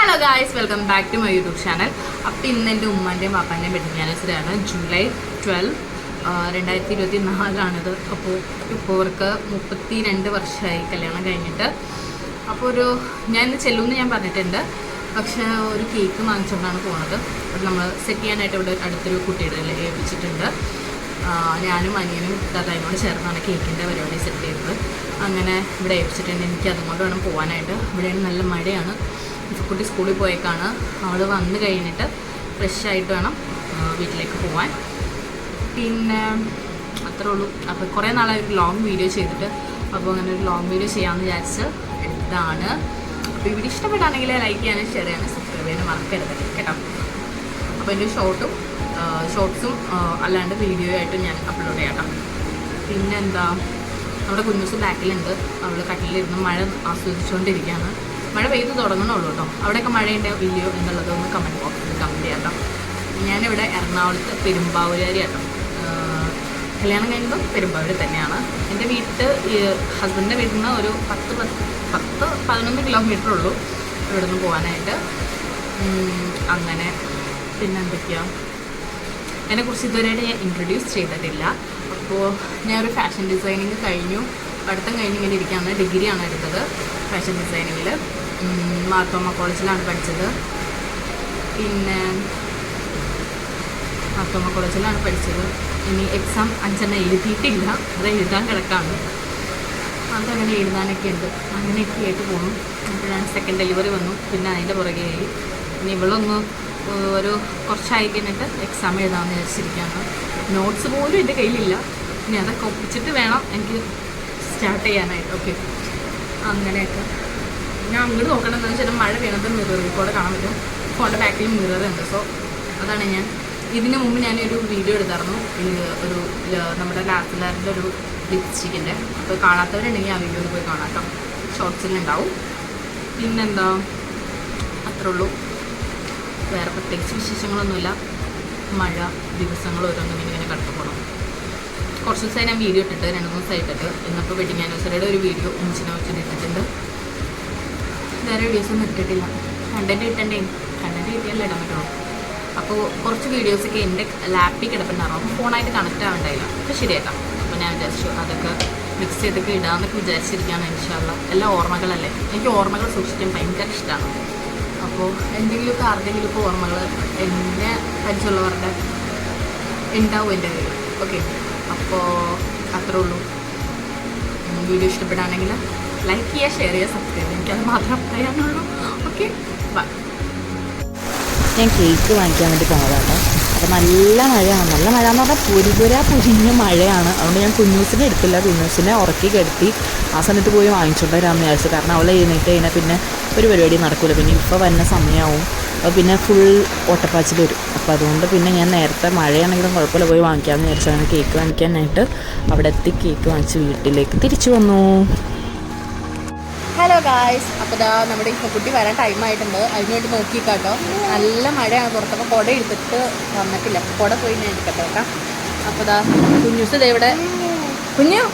Hello guys, welcome back to my YouTube channel. അപ്പോൾ ഇന്ന് എൻ്റെ ഉമ്മാൻ്റെയും പാപ്പാൻ്റെയും വെഡിങ് ആനിവേഴ്സറിയാണ്. ജൂലൈ 12, 2024 അപ്പോൾ ഇപ്പോൾ അവർക്ക് 32 വർഷമായി കല്യാണം കഴിഞ്ഞിട്ട്. അപ്പോൾ ഞാൻ ഇന്ന് ചെല്ലുമെന്ന് ഞാൻ പറഞ്ഞിട്ടുണ്ട്. പക്ഷേ ഒരു കേക്ക് വാങ്ങിച്ചുകൊണ്ടാണ് പോകുന്നത്. അത് നമ്മൾ സെറ്റ് ചെയ്യാനായിട്ട് ഇവിടെ അടുത്തൊരു കുട്ടിയുടെ ഏൽപ്പിച്ചിട്ടുണ്ട്. ഞാനും അനിയനും അതിനോട് ചേർന്നാണ് കേക്കിൻ്റെ പരിപാടി സെറ്റ് ചെയ്തത്. അങ്ങനെ ഇവിടെ ഏൽപ്പിച്ചിട്ടുണ്ട്. എനിക്ക് അതുകൊണ്ട് വേണം പോകാനായിട്ട്. ഇവിടെയാണ് നല്ല മഴയാണ്. കുട്ടി സ്കൂളിൽ പോയേക്കാണ്. അവൾ വന്നു കഴിഞ്ഞിട്ട് ഫ്രഷായിട്ട് വേണം വീട്ടിലേക്ക് പോകാൻ. പിന്നെ അത്രേ ഉള്ളൂ. അപ്പോൾ കുറേ നാളായി ഒരു ലോങ് വീഡിയോ ചെയ്തിട്ട്, അപ്പോൾ അങ്ങനെ ഒരു ലോങ് വീഡിയോ ചെയ്യാമെന്ന് വിചാരിച്ച് എടുത്തതാണ്. അപ്പോൾ ഇവിടെ ഇഷ്ടപ്പെട്ടാണെങ്കിൽ ലൈക്ക് ചെയ്യാനും ഷെയർ ചെയ്യാനും സബ്സ്ക്രൈബ് ചെയ്യാനും മറക്കരുത് കേട്ടോ. അപ്പോൾ എൻ്റെ ഷോർട്സും അല്ലാണ്ട് വീഡിയോ ആയിട്ട് ഞാൻ അപ്ലോഡ് ചെയ്യാം കേട്ടോ. പിന്നെന്താ, നമ്മുടെ കുഞ്ഞൂസ് ബാക്കിലുണ്ട്. അവൾ കട്ടിലിരുന്ന് മഴ ആസ്വദിച്ചുകൊണ്ടിരിക്കുകയാണ്. മഴ പെയ്ത് തുടങ്ങണുള്ളൂ കേട്ടോ. അവിടെയൊക്കെ മഴയുണ്ടോ ഇല്ലയോ എന്നുള്ളതൊന്ന് കമൻറ്റ് ബോക്സിൽ കമൻറ്റ് ചെയ്യാം കേട്ടോ. ഞാനിവിടെ എറണാകുളത്ത് പെരുമ്പാവൂരുകാരി കേട്ടോ. കല്യാണം കഴിഞ്ഞതും പെരുമ്പാവൂർ തന്നെയാണ്. എൻ്റെ ഹസ്ബൻഡിൻ്റെ വീട്ടിൽ നിന്ന് ഒരു 10-11 കിലോമീറ്റർ ഉള്ളൂ ഇവിടെ നിന്ന് പോകാനായിട്ട്. അങ്ങനെ പിന്നെ എന്തൊക്കെയാണ്, അതിനെക്കുറിച്ച് ഇതുവരെയായിട്ട് ഞാൻ ഇൻട്രൊഡ്യൂസ് ചെയ്തിട്ടില്ല. അപ്പോൾ ഞാനൊരു ഫാഷൻ ഡിസൈനിങ് കഴിഞ്ഞു, പഠിത്തം കഴിഞ്ഞ് ഇങ്ങനെ ഇരിക്കുകയാണ്. ഡിഗ്രിയാണ് എടുത്തത് ഫാഷൻ ഡിസൈനിങ്ങിൽ. മാർത്തോമ കോളേജിലാണ് പഠിച്ചത്. പിന്നെ മാർത്തോമ കോളേജിലാണ് പഠിച്ചത്. ഇനി എക്സാം 5 എഴുതിയിട്ടില്ല, അത് എഴുതാൻ കിടക്കാണ്. അതങ്ങനെ എഴുതാനൊക്കെ ഉണ്ട്. അങ്ങനെയൊക്കെ ആയിട്ട് പോകും. അപ്പോഴാണ് സെക്കൻഡ് ഡെലിവറി വന്നു. പിന്നെ അതിൻ്റെ പുറകെയായി. ഇനി ഇവളൊന്ന് ഒരു കുറച്ചായി കഴിഞ്ഞിട്ട് എക്സാം എഴുതാമെന്ന് വിചാരിച്ചിരിക്കുകയാണ്. നോട്ട്സ് പോലും എൻ്റെ കയ്യിലില്ല. ഇനി അതൊക്കെ ഒപ്പിച്ചിട്ട് വേണം എനിക്ക് സ്റ്റാർട്ട് ചെയ്യാനായിട്ട്. ഓക്കെ, അങ്ങനെയൊക്കെ. ഞാൻ അങ്ങോട്ട് നോക്കണമെന്ന് വെച്ചാൽ മഴ വീണത് മിററിൽ കൂടെ കാണാൻ പറ്റും. ഫോണിൻ്റെ ബാക്കിൽ മിററുണ്ട്. സോ അതാണ് ഞാൻ ഇതിന് മുമ്പ് ഞാനൊരു വീഡിയോ എടുത്തായിരുന്നു. ഒരു നമ്മുടെ ലാസിലാറിൻ്റെ ഒരു ലിപ്സ്റ്റിക്കിൻ്റെ. അപ്പോൾ കാണാത്തവരുണ്ടെങ്കിൽ ആ വീഡിയോയിൽ പോയി കാണാം. ഷോർട്സിലുണ്ടാവും. പിന്നെന്താ, അത്രേ ഉള്ളൂ. വേറെ പ്രത്യേകിച്ച് വിശേഷങ്ങളൊന്നുമില്ല. മഴ ദിവസങ്ങൾ ഓരോന്നും ഇങ്ങനെ കടന്നു പോകണം. കുറച്ച് ദിവസമായി ഞാൻ വീഡിയോ ഇട്ടിട്ട് 2 ദിവസമായിട്ടിട്ട്. ഇന്നിപ്പോൾ വെഡിങ് ആനിവേഴ്സറിയുടെ ഒരു വീഡിയോ ഉമ്മിച്ചിനെ വെച്ചിട്ട് ഇട്ടിട്ടുണ്ട്. വേറെ വീഡിയോസൊന്നും ഇട്ടിട്ടില്ല. കണ്ടൻറ്റ് കിട്ടിയാലേ ഇടാൻ പറ്റുള്ളൂ. അപ്പോൾ കുറച്ച് വീഡിയോസൊക്കെ എൻ്റെ ലാപ്പിൽ കിടപ്പുണ്ടായിരുന്നു. അപ്പോൾ ഫോണായിട്ട് കണക്റ്റ് ആവണ്ടായില്ല. അപ്പോൾ ശരിയാക്കാം. അപ്പോൾ ഞാൻ വിചാരിച്ചു അതൊക്കെ മിക്സ് ചെയ്തൊക്കെ ഇടാമെന്നൊക്കെ വിചാരിച്ചിരിക്കുകയാണ്. ഇൻഷാല്ലാ. എല്ലാം ഓർമ്മകളല്ലേ. എനിക്ക് ഓർമ്മകൾ സൂക്ഷിക്കാൻ ഭയങ്കര ഇഷ്ടമാണ്. അപ്പോൾ എന്തെങ്കിലുമൊക്കെ ആരുടെങ്കിലുമൊക്കെ ഓർമ്മകൾ എന്നെ പരിചയമുള്ളവരുടെ ഉണ്ടാവും എൻ്റെ കയ്യിൽ. ഓക്കെ, അപ്പോൾ അത്രേ ഉള്ളൂ. വീഡിയോ ഇഷ്ടപ്പെടുകയാണെങ്കിൽ ലൈക്ക് ചെയ്യുക, ഷെയർ ചെയ്യുക, സബ്സ്ക്രൈബ് ചെയ്യുക. എനിക്കത് മാത്രം പറയാനുള്ളൂ. Okay, by. ഞാൻ കേക്ക് വാങ്ങിക്കാൻ വേണ്ടി പോണതാണ്. അപ്പോൾ നല്ല മഴയാണ്. നല്ല മഴ എന്ന് പറഞ്ഞാൽ പൊരിഞ്ഞ മഴയാണ്. അതുകൊണ്ട് ഞാൻ കുഞ്ഞൂസിനെ എടുത്തില്ല. കുഞ്ഞൂസിനെ ഉറക്കി കിടത്തി ആ സമയത്ത് പോയി വാങ്ങിച്ചുകൊണ്ട് വരാമെന്ന് വിചാരിച്ചു. കാരണം അവളെ എഴുന്നേറ്റ് കഴിഞ്ഞാൽ പിന്നെ ഒരു പരിപാടി നടക്കില്ല. പിന്നെ ഇപ്പോൾ വരുന്ന സമയമാവും. അപ്പോൾ പിന്നെ ഫുൾ ഓട്ടപ്പാച്ചിൽ വരും. അപ്പോൾ അതുകൊണ്ട് പിന്നെ ഞാൻ നേരത്തെ മഴയാണെങ്കിലും കുഴപ്പമില്ല പോയി വാങ്ങിക്കാമെന്ന് വിചാരിച്ചു. അങ്ങനെ കേക്ക് വാങ്ങിക്കാനായിട്ട് അവിടെ എത്തി കേക്ക് വാങ്ങിച്ച് വീട്ടിലേക്ക് തിരിച്ചു വന്നു. ഹലോ ഗായ്സ്, അപ്പോൾ ഇതാ നമ്മുടെ ഇപ്പോൾ കുട്ടി വരാൻ ടൈമായിട്ടുണ്ട്. അതിനുവേണ്ടി നോക്കിക്കാട്ടോ. നല്ല മഴയാണ് പുറത്തൊക്കെ. കുട എടുത്തിട്ട് വന്നിട്ടില്ല. കുട പോയി ഞാൻ എടുക്കട്ടെ കേട്ടോ. അപ്പോൾ ഇതാ കുഞ്ഞൂസ് ഇതേ ഇവിടെ. കുഞ്ഞു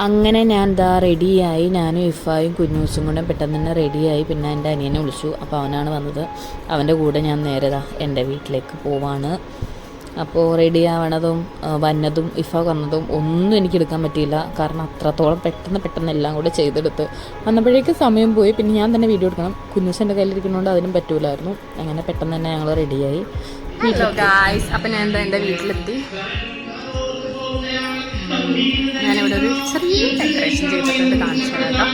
അങ്ങനെ ഞാൻ റെഡിയായി. ഞാനും ഇഫായും കുഞ്ഞൂസും കൂടെ പെട്ടെന്ന് തന്നെ റെഡിയായി. പിന്നെ എൻ്റെ അനിയനെ വിളിച്ചു. അപ്പോൾ അവനാണ് വന്നത്. അവൻ്റെ കൂടെ ഞാൻ നേരെ എൻ്റെ വീട്ടിലേക്ക് പോവാണ്. അപ്പോൾ റെഡി ആവണതും വന്നതും ഇഫ വന്നതും ഒന്നും എനിക്ക് എടുക്കാൻ പറ്റിയില്ല. കാരണം അത്രത്തോളം പെട്ടെന്ന് എല്ലാം കൂടെ ചെയ്തെടുത്ത് വന്നപ്പോഴേക്ക് സമയം പോയി. പിന്നെ ഞാൻ തന്നെ വീഡിയോ എടുക്കണം. കുഞ്ഞൂസ് എൻ്റെ കയ്യിലിരിക്കുന്നതുകൊണ്ട് അതിനും പറ്റൂലായിരുന്നു. അങ്ങനെ പെട്ടെന്ന് തന്നെ ഞങ്ങൾ റെഡിയായി. ഹലോ ഗായ്സ്, അപ്പം ഞാൻ എൻ്റെ വീട്ടിലെത്തി. ഞാനിവിടെ ഒരു ചെറിയ ഡെക്കറേഷൻ ചെയ്തിട്ടുണ്ട്, കാണിച്ചു കേട്ടോ.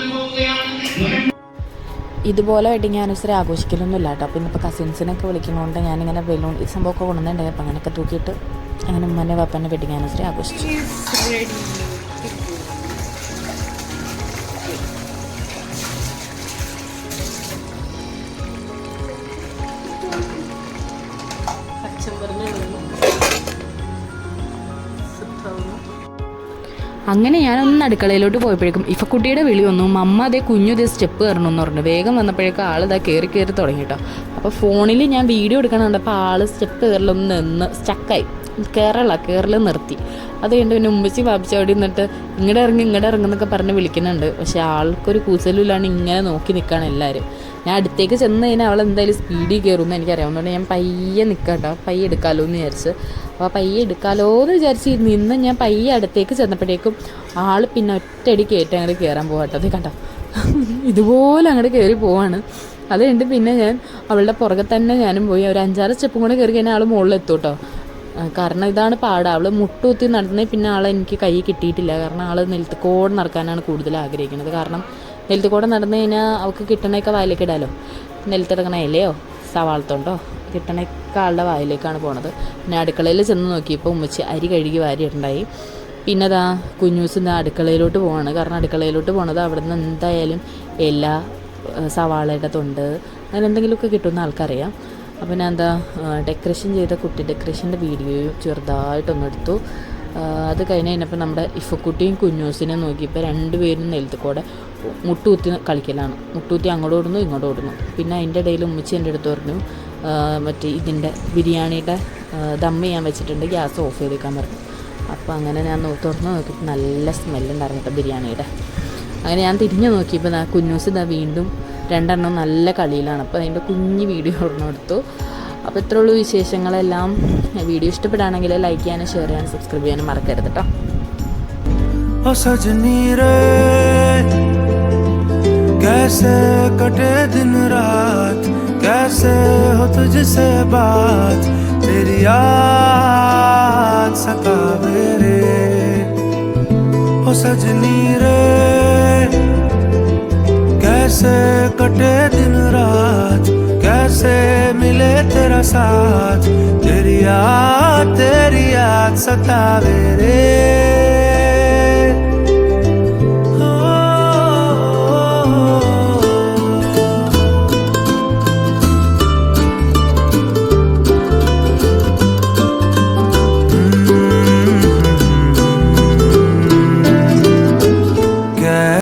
ഇതുപോലെ വെഡിങ് ആനിവേഴ്സറി ആഘോഷിക്കലൊന്നുമില്ല കേട്ടോ. അപ്പോൾ ഇന്നിപ്പോൾ കസിൻസിനൊക്കെ വിളിക്കുന്നതുകൊണ്ട് ഞാനിങ്ങനെ ബലൂൺ ഈ സംഭവമൊക്കെ കൊണ്ടുവന്നിട്ടുണ്ടായി. അപ്പോൾ അങ്ങനെയൊക്കെ തൂക്കിയിട്ട് അങ്ങനെ ഉമ്മൻ്റെ പാപ്പൻ്റെ വെഡിങ് ആനിവേഴ്സറി ആഘോഷിച്ചു. അങ്ങനെ ഞാനൊന്ന് അടുക്കളയിലോട്ട് പോയപ്പോഴേക്കും ഇഫക്കുട്ടിയുടെ വിളി വന്നു, മമ്മ അതേ കുഞ്ഞു ഇതേ സ്റ്റെപ്പ് കയറണമെന്ന് പറഞ്ഞു. വേഗം വന്നപ്പോഴേക്കും ആൾ ഇതാ കയറി തുടങ്ങി കേട്ടോ. അപ്പോൾ ഫോണിൽ ഞാൻ വീഡിയോ എടുക്കണുണ്ട്. അപ്പോൾ ആൾ സ്റ്റെപ്പ് കയറലൊന്ന് നിന്ന് സ്റ്റക്കായി, കയറൽ നിർത്തി. അത് കഴിഞ്ഞ് പിന്നെ ഉമ്മച്ചി വാപ്പിച്ച് അവിടെ നിന്നിട്ട് ഇങ്ങടെ ഇറങ്ങുന്നൊക്കെ പറഞ്ഞ് വിളിക്കുന്നുണ്ട്. പക്ഷേ ആൾക്കൊരു കൂസലുമില്ലാണ്ട് ഇങ്ങനെ നോക്കി നിൽക്കുകയാണ് എല്ലാവരും. ഞാൻ അടുത്തേക്ക് ചെന്ന് കഴിഞ്ഞാൽ അവൾ എന്തായാലും സ്പീഡിൽ കയറുമെന്ന് എനിക്കറിയാവുന്നതുകൊണ്ട് ഞാൻ പയ്യെ നിൽക്കാം കേട്ടോ, പയ്യെ എടുക്കാമല്ലോ എന്ന് വിചാരിച്ച്. അപ്പോൾ പയ്യെ എടുക്കാമല്ലോ എന്ന് വിചാരിച്ച് നിന്ന് ഞാൻ പയ്യെ അടുത്തേക്ക് ചെന്നപ്പോഴേക്കും ആൾ പിന്നെ ഒറ്റയടി കയറ്റി അങ്ങോട്ട് കയറാൻ പോകട്ടോ. അത് കണ്ടോ, ഇതുപോലെ അങ്ങോട്ട് കയറി പോവാണ്. അത് കഴിഞ്ഞിട്ട് പിന്നെ ഞാൻ അവളുടെ പുറകെ തന്നെ ഞാനും പോയി. ഒരു 5-6 സ്റ്റെപ്പും കൂടെ കയറി കഴിഞ്ഞാൽ ആൾ മുകളിലെത്തും കേട്ടോ. കാരണം ഇതാണ് പാട്, അവൾ മുട്ടുകുത്തി നടന്നേ പിന്നെ ആളെ എനിക്ക് കൈ കിട്ടിയിട്ടില്ല. കാരണം ആൾ നെൽത്തുകൂടെ നടക്കാനാണ് കൂടുതൽ ആഗ്രഹിക്കുന്നത്. കാരണം നെൽത്തുകൂടെ നടന്നു കഴിഞ്ഞാൽ അവൾക്ക് കിട്ടണയൊക്കെ വായിലേക്ക് ഇടാമല്ലോ. നെൽത്തിറങ്ങണ ഇലയോ സവാളത്തോണ്ടോ കിട്ടണയൊക്കെ ആളുടെ വായിലേക്കാണ് പോണത്. പിന്നെ അടുക്കളയിൽ ചെന്ന് നോക്കിയപ്പോൾ ഉമ്മച്ചി അരി കഴുകി വാരിയിട്ടുണ്ടായി. പിന്നെ അതാ കുഞ്ഞൂസ് ഇതാ അടുക്കളയിലോട്ട് പോവാണ്. കാരണം അടുക്കളയിലോട്ട് പോണത് അവിടെ നിന്ന് എന്തായാലും എല്ലാ സവാളയുടെ തൊണ്ട് അങ്ങനെ എന്തെങ്കിലുമൊക്കെ കിട്ടുമെന്ന് ആൾക്കറിയാം. അപ്പോൾ ഞാൻ എന്താ ഡെക്കറേഷൻ ചെയ്ത കുട്ടി ഡെക്കറേഷൻ്റെ വീഡിയോയും ചെറുതായിട്ടൊന്നെടുത്തു. അത് കഴിഞ്ഞപ്പോൾ നമ്മുടെ ഇഫക്കുട്ടിയും കുഞ്ഞൂസിനെ നോക്കിയപ്പോൾ രണ്ടുപേരും നെൽത്തുകൂടെ മുട്ടുകുത്തി കളിക്കലാണ്. മുട്ടുകുത്തി അങ്ങോട്ട് ഓടുന്നു ഇങ്ങോട്ട് ഓടുന്നു. പിന്നെ അതിൻ്റെ ഇടയിൽ ഉമ്മച്ചി എൻ്റെ അടുത്ത് പറഞ്ഞു മറ്റേ ഇതിൻ്റെ ബിരിയാണിയുടെ ദമ്മ് ചെയ്യാൻ വെച്ചിട്ടുണ്ട്, ഗ്യാസ് ഓഫ് ചെയ്തേക്കാൻ പറഞ്ഞു. അപ്പോൾ അങ്ങനെ ഞാൻ തുറന്ന് നോക്കിയപ്പോൾ നല്ല സ്മെല്ലുണ്ടായിരുന്നു കേട്ടോ ബിരിയാണിയുടെ. അങ്ങനെ ഞാൻ തിരിഞ്ഞു നോക്കിയപ്പോൾ കുഞ്ഞൂസ് ഇതാ വീണ്ടും 2 എണ്ണം നല്ല കളിയിലാണ്. അപ്പോൾ അതിൻ്റെ കുഞ്ഞ് വീഡിയോ എടുത്തു. അപ്പോൾ ഇത്രയുള്ള വിശേഷങ്ങളെല്ലാം. വീഡിയോ ഇഷ്ടപ്പെടുകയാണെങ്കിൽ ലൈക്ക് ചെയ്യാനും ഷെയർ ചെയ്യാനും സബ്സ്ക്രൈബ് ചെയ്യാനും മറക്കരുത് കേട്ടോ. ओ सजनी रे कैसे कटे दिन रात, कैसे हो तुझसे बात, तेरी याद सतावे रे. ओ सजनी रे कैसे कटे दिन रात, कैसे मिले तेरा साथ, तेरी याद सतावे रे.